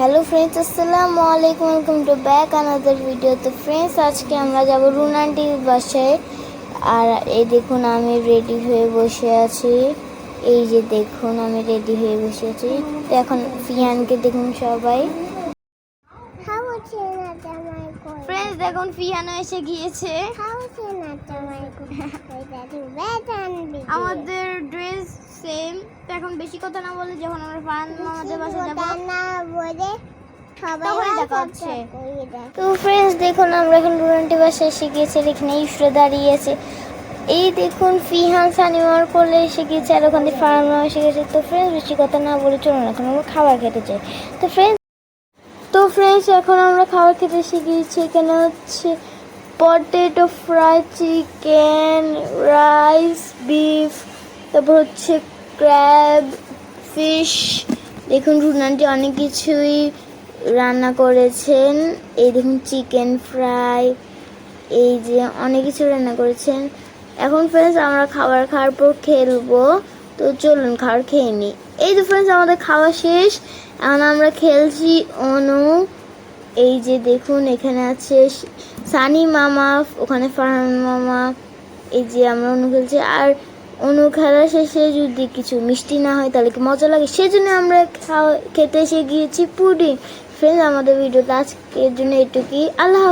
Hello friends, আসসালামু আলাইকুম, welcome to back another video. তো ফ্রেন্ডস, আজকে আমরা যাব রুন আন্টির বাসায়। আর এই দেখুন, আমি রেডি হয়ে বসে আছি। এই যে দেখুন, আমি রেডি হয়ে বসে আছি। তো এখন ফিয়ানকে দেখুন সবাই। ফ্রেন্ডস দেখুন, ফিয়ানও এসে গিয়েছে। আমাদের ড্রেস সেম। তো এখন বেশি কথা না বলে যখন আমরা ফান মামাদের বাসায় যাব তখন দেখা হচ্ছে। তো ফ্রেন্ডস দেখুন, আমরা এখন রুনান্টি বাসায় এসে গিয়েছি। এখানে ইশরা দাঁড়িয়ে আছে। এই দেখুন, ফিহান সানিমার কোলে এসে গিয়েছে, আর ওখান থেকে ফান মামা এসে গেছে। তো ফ্রেন্ডস বেশি কথা না বলে চলুন এখন আমরা খাবার খেতে চাই। তো ফ্রেন্ডস এখন আমরা খাবার খেতে এসে গিয়েছি। এখানে হচ্ছে potato fry, chicken, rice, beef, তারপর হচ্ছে ক্র্যাব, ফিশ। দেখুন রুনান্টি অনেক কিছুই রান্না করেছেন। এই দেখুন চিকেন ফ্রাই, এই যে অনেক কিছু রান্না করেছেন। এখন ফ্রেন্ডস আমরা খাবার খাওয়ার পর খেলবো। তো চলুন খাবার খেয়ে নিই। এই তো ফ্রেন্ডস আমাদের খাওয়া শেষ। এখন আমরা খেলছি অনু। এই যে দেখুন, এখানে আছে সানি মামা, ওখানে ফারহান মামা। এই যে আমরা অনু খেলছি। আর অনু খেলা শেষে যদি কিছু মিষ্টি না হয় তাহলে কি মজা লাগে, সেজন্য আমরা খেতে এসে গিয়েছি পুডিং। ফ্রেন্ডস আমাদের ভিডিওটা আজকের জন্য এটুকুই। আল্লাহ।